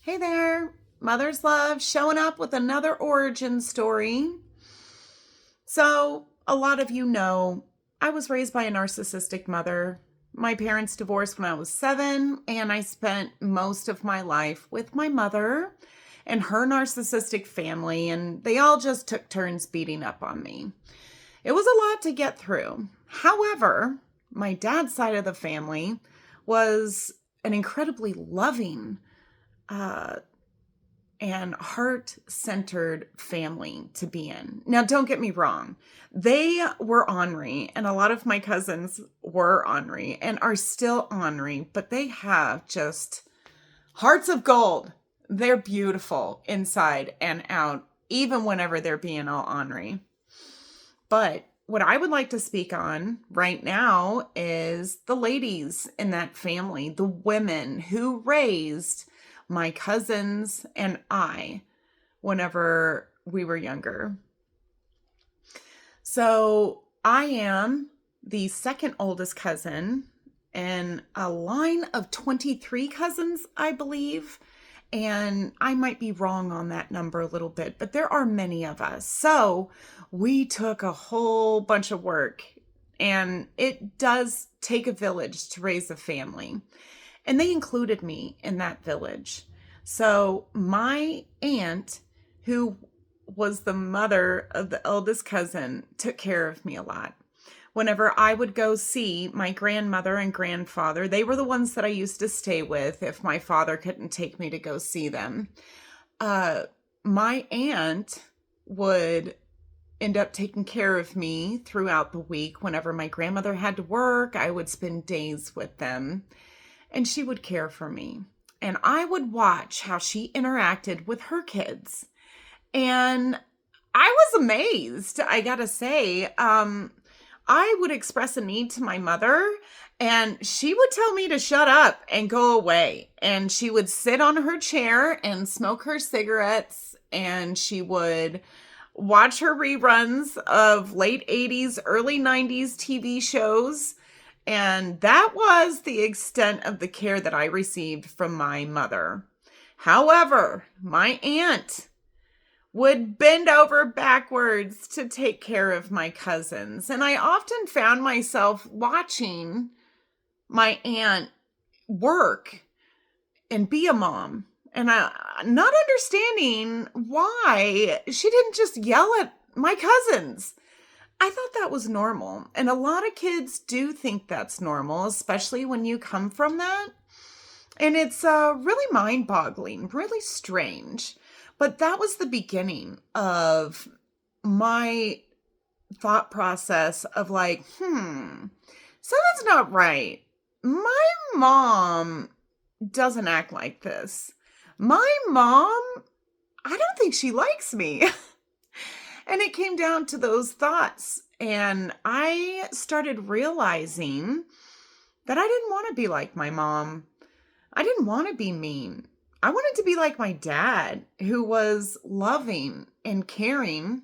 Hey there, Mother's Love showing up with another origin story. So, a lot of you know, I was raised by a narcissistic mother. My parents divorced when I was 7, and I spent most of my life with my mother and her narcissistic family, and they all just took turns beating up on me. It was a lot to get through. However, my dad's side of the family was an incredibly loving, uh, and heart-centered family to be in. Now, don't get me wrong. They were ornery, and a lot of my cousins were ornery and are still ornery, but they have just hearts of gold. They're beautiful inside and out, even whenever they're being all ornery. But what I would like to speak on right now is the ladies in that family, the women who raised my cousins and I whenever we were younger. So I am the second oldest cousin in a line of 23 cousins, I believe. And I might be wrong on that number a little bit, but there are many of us. So we took a whole bunch of work, and it does take a village to raise a family. And they included me in that village. So my aunt, who was the mother of the eldest cousin, took care of me a lot. Whenever I would go see my grandmother and grandfather, they were the ones that I used to stay with if my father couldn't take me to go see them. My aunt would end up taking care of me throughout the week. Whenever my grandmother had to work, I would spend days with them, and she would care for me. And I would watch how she interacted with her kids. And I was amazed, I gotta say. I would express a need to my mother, and she would tell me to shut up and go away. And she would sit on her chair and smoke her cigarettes, and she would watch her reruns of late 80s, early 90s TV shows. And that was the extent of the care that I received from my mother. However, my aunt would bend over backwards to take care of my cousins. And I often found myself watching my aunt work and be a mom, and not understanding why she didn't just yell at my cousins. I thought that was normal. And a lot of kids do think that's normal, especially when you come from that. And it's really mind-boggling, really strange. But that was the beginning of my thought process of like, something's not right. My mom doesn't act like this. My mom, I don't think she likes me. And it came down to those thoughts. And I started realizing that I didn't want to be like my mom. I didn't want to be mean. I wanted to be like my dad, who was loving and caring.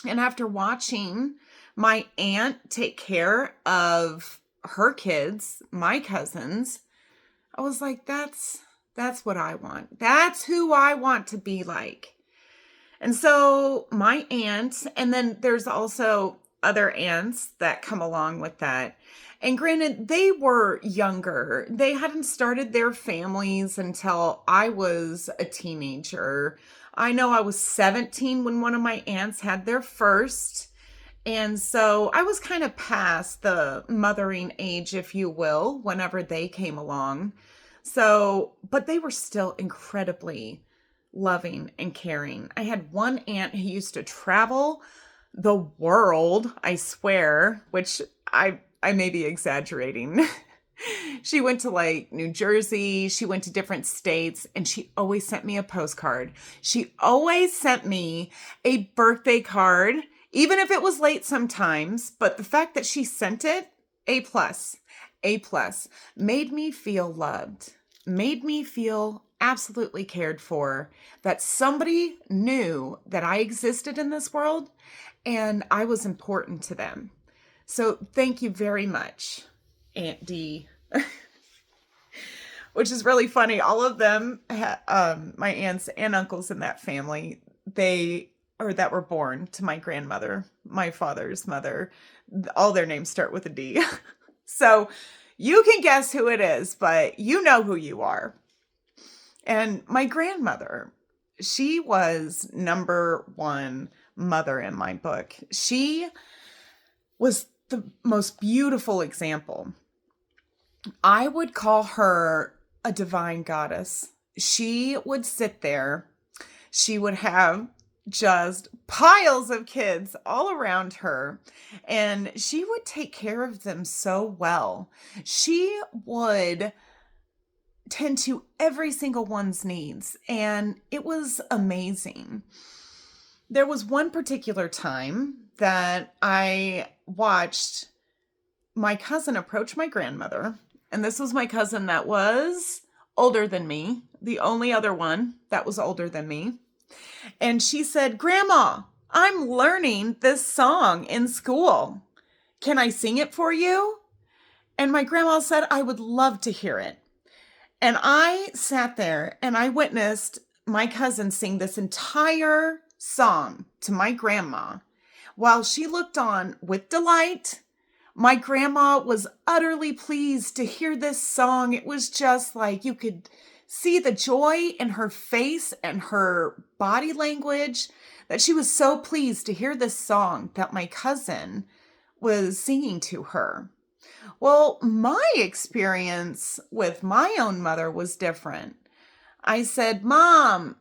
And after watching my aunt take care of her kids, my cousins, I was like, that's what I want. That's who I want to be like. And so my aunt, and then there's also other aunts that come along with that. And granted, they were younger. They hadn't started their families until I was a teenager. I know I was 17 when one of my aunts had their first. And so I was kind of past the mothering age, if you will, whenever they came along. So, but they were still incredibly loving and caring. I had one aunt who used to travel the world, I swear, which I may be exaggerating. She went to like New Jersey, she went to different states, and she always sent me a postcard. She always sent me a birthday card, even if it was late sometimes, but the fact that she sent it, A+, made me feel loved, made me feel absolutely cared for, that somebody knew that I existed in this world and I was important to them. So thank you very much, Aunt D. which is really funny. All of them, my aunts and uncles in that family, that were born to my grandmother, my father's mother, all their names start with a D. So you can guess who it is, but you know who you are. And my grandmother, she was number one mother in my book. She was the most beautiful example. I would call her a divine goddess. She would sit there. She would have just piles of kids all around her, and she would take care of them so well. She would tend to every single one's needs, and it was amazing. There was one particular time that I watched my cousin approach my grandmother, and this was my cousin that was older than me, the only other one that was older than me. And she said, "Grandma, I'm learning this song in school. Can I sing it for you?" And my grandma said, "I would love to hear it." And I sat there and I witnessed my cousin sing this entire song to my grandma while she looked on with delight. My grandma was utterly pleased to hear this song. It was just like you could see the joy in her face and her body language, that she was so pleased to hear this song that my cousin was singing to her. Well, my experience with my own mother was different. I said, "Mom,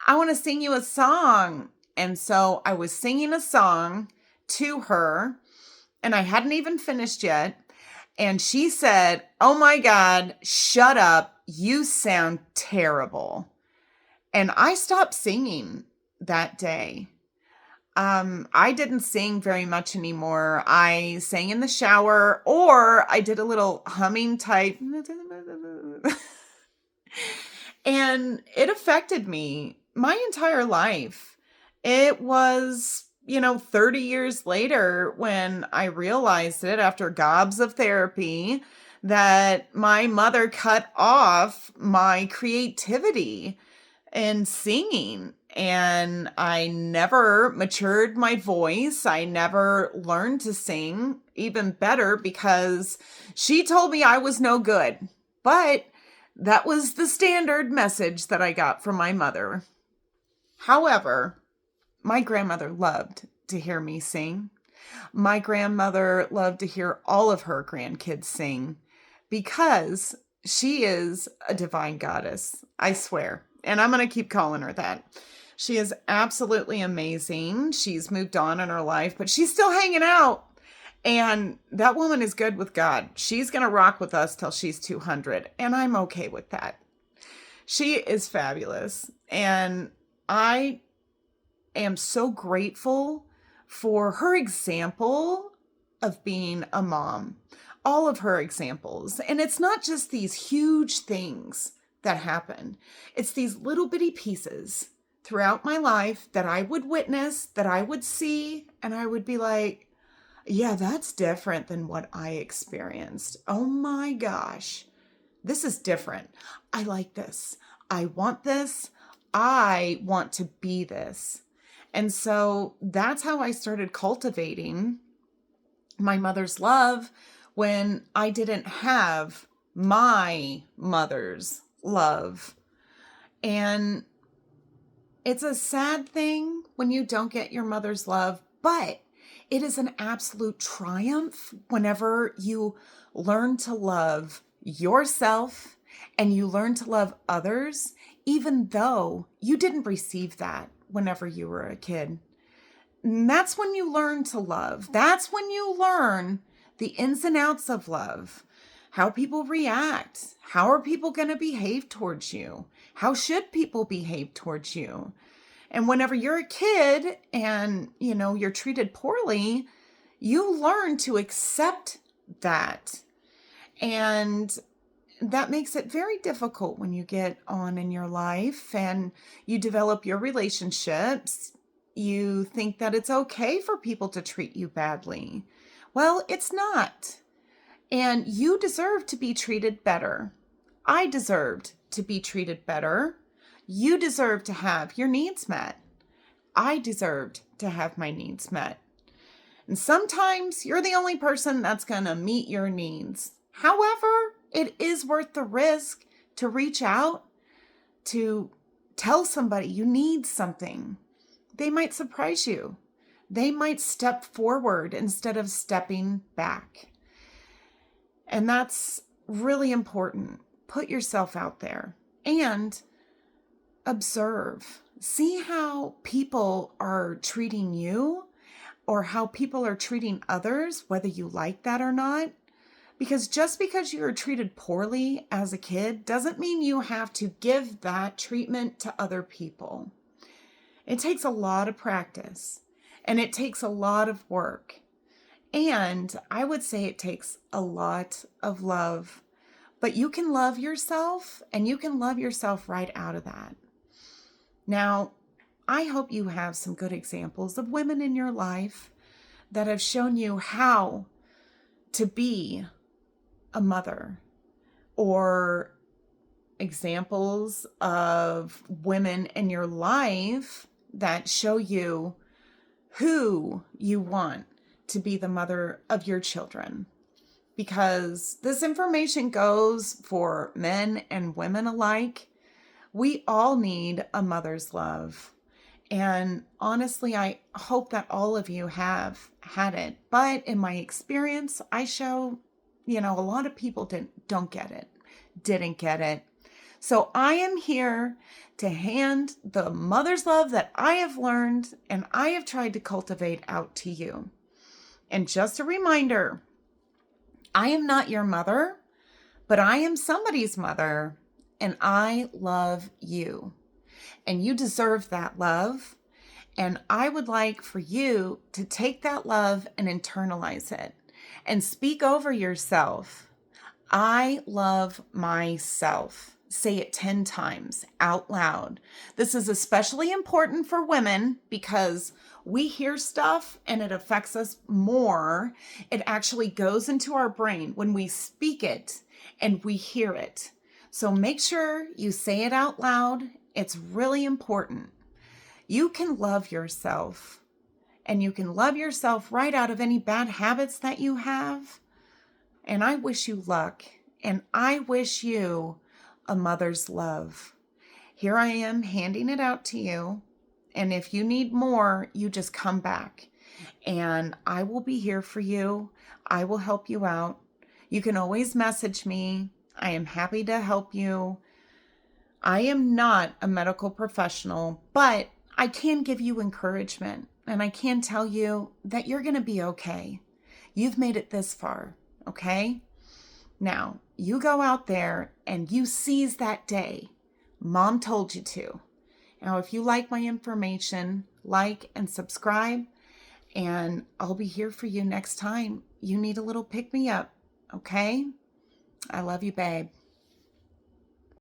I want to sing you a song." And so I was singing a song to her, and I hadn't even finished yet. And she said, "Oh my God, shut up. You sound terrible." And I stopped singing that day. I didn't sing very much anymore. I sang in the shower, or I did a little humming type. And it affected me my entire life. It was, 30 years later when I realized it after gobs of therapy that my mother cut off my creativity in singing. And I never matured my voice. I never learned to sing even better because she told me I was no good. But that was the standard message that I got from my mother. However, my grandmother loved to hear me sing. My grandmother loved to hear all of her grandkids sing because she is a divine goddess, I swear. And I'm going to keep calling her that. She is absolutely amazing. She's moved on in her life, but she's still hanging out. And that woman is good with God. She's going to rock with us till she's 200. And I'm okay with that. She is fabulous. And I am so grateful for her example of being a mom. All of her examples. And it's not just these huge things that happen. It's these little bitty pieces throughout my life that I would witness, that I would see, and I would be like, yeah, that's different than what I experienced. Oh my gosh, this is different. I like this. I want this. I want to be this. And so that's how I started cultivating my mother's love when I didn't have my mother's love. And it's a sad thing when you don't get your mother's love, but it is an absolute triumph whenever you learn to love yourself and you learn to love others, even though you didn't receive that whenever you were a kid. And that's when you learn to love. That's when you learn the ins and outs of love. How people react. How are people going to behave towards you? How should people behave towards you? And whenever you're a kid and, you're treated poorly, you learn to accept that. And that makes it very difficult when you get on in your life and you develop your relationships. You think that it's okay for people to treat you badly. Well, it's not. And you deserve to be treated better. I deserved to be treated better. You deserve to have your needs met. I deserved to have my needs met. And sometimes you're the only person that's going to meet your needs. However, it is worth the risk to reach out, to tell somebody you need something. They might surprise you. They might step forward instead of stepping back. And that's really important. Put yourself out there and observe. See how people are treating you or how people are treating others, whether you like that or not. Because just because you were treated poorly as a kid doesn't mean you have to give that treatment to other people. It takes a lot of practice and it takes a lot of work. And I would say it takes a lot of love. But you can love yourself and you can love yourself right out of that. Now, I hope you have some good examples of women in your life that have shown you how to be a mother, or examples of women in your life that show you who you want to be the mother of your children. Because this information goes for men and women alike. We all need a mother's love. And honestly, I hope that all of you have had it. But in my experience, I show, a lot of people didn't get it. So I am here to hand the mother's love that I have learned and I have tried to cultivate out to you. And just a reminder, I am not your mother, but I am somebody's mother, and I love you. And you deserve that love. And I would like for you to take that love and internalize it and speak over yourself. I love myself. Say it 10 times out loud. This is especially important for women because we hear stuff and it affects us more. It actually goes into our brain when we speak it and we hear it. So make sure you say it out loud. It's really important. You can love yourself, and you can love yourself right out of any bad habits that you have. And I wish you luck, and I wish you a mother's love. Here I am handing it out to you, and if you need more, you just come back, and I will be here for you. I will help you out. You can always message me. I am happy to help you. I am not a medical professional, but I can give you encouragement, and I can tell you that you're going to be okay. You've made it this far, okay? Now, you go out there and you seize that day. Mom told you to. Now, if you like my information, like and subscribe, and I'll be here for you next time you need a little pick-me-up, okay? I love you, babe.